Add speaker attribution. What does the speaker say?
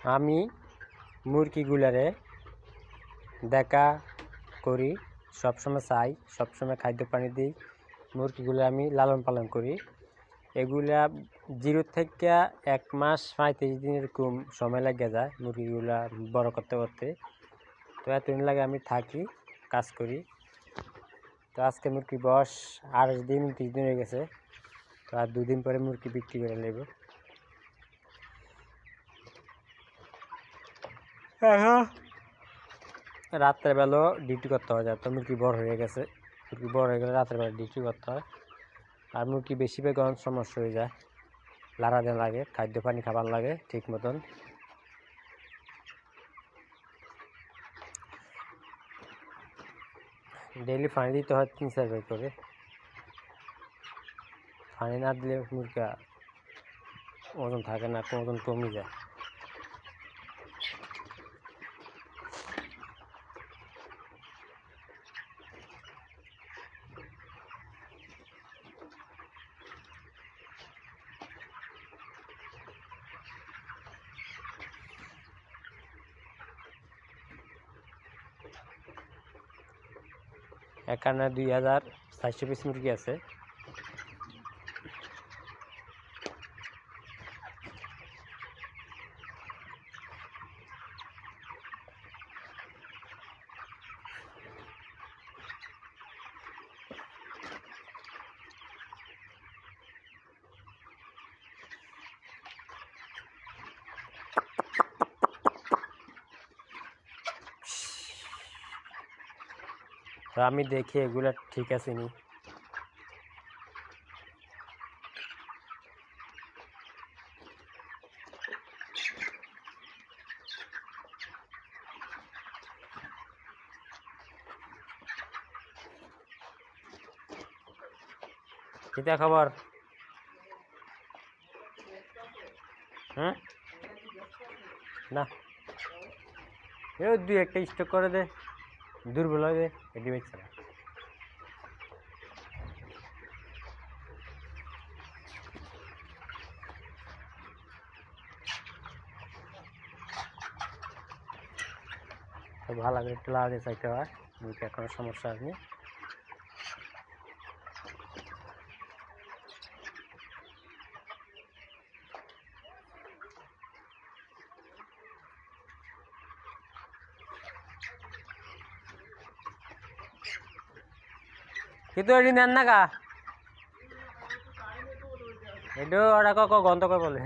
Speaker 1: আমি মুরগিগুলারে দেখা করি, সবসময় চাই, সবসময় খাদ্য পানি দিই। মুরগিগুলো আমি লালন পালন করি। এগুলা 0 থেকে 1 মাস 35 দিন এরকম সময় লেগে যায় মুরগিগুলা বড় করতে করতে। তো এতদিন লাগে আমি থাকি, কাজ করি। তো আজকে মুরগির বয়স 28 দিন 29 দিন হয়ে গেছে। তো আর 2 দিন পরে মুরগি বিক্রি করে নেব। রাত্রেবেলা ডিউটি করতে হয়, তো মুরগি বড় হয়ে গেছে। মুরগি বড় হয়ে গেলে রাত্রেবেলা ডিউটি করতে হয়। আর মুরগি বেশিরভাগ অনেক সমস্যা হয়ে যায়, লাড়া দেওয়া লাগে, খাদ্য পানি খাবার লাগে ঠিক মতন। ডেইলি পানি দিতে হয় 3-4 বার করে। পানি না দিলে মুরগি ওজন থাকে না, ওজন কমে যায়। এখানে 2400 পিস মুরগি আছে। তো আমি দেখি এগুলা ঠিক আছে নি। কিতা খবর? না, এও 2-1টা স্টক করে দে, দুর্বল হবে এটি বেচছে না। তো ভালো লাগে, একটু লাগাতে চাইতে হয়, মুখে কোনো সমস্যা আসেনি। কিন্তু এটি নেন না কা এটো ওরা গন্ধ করে বলে।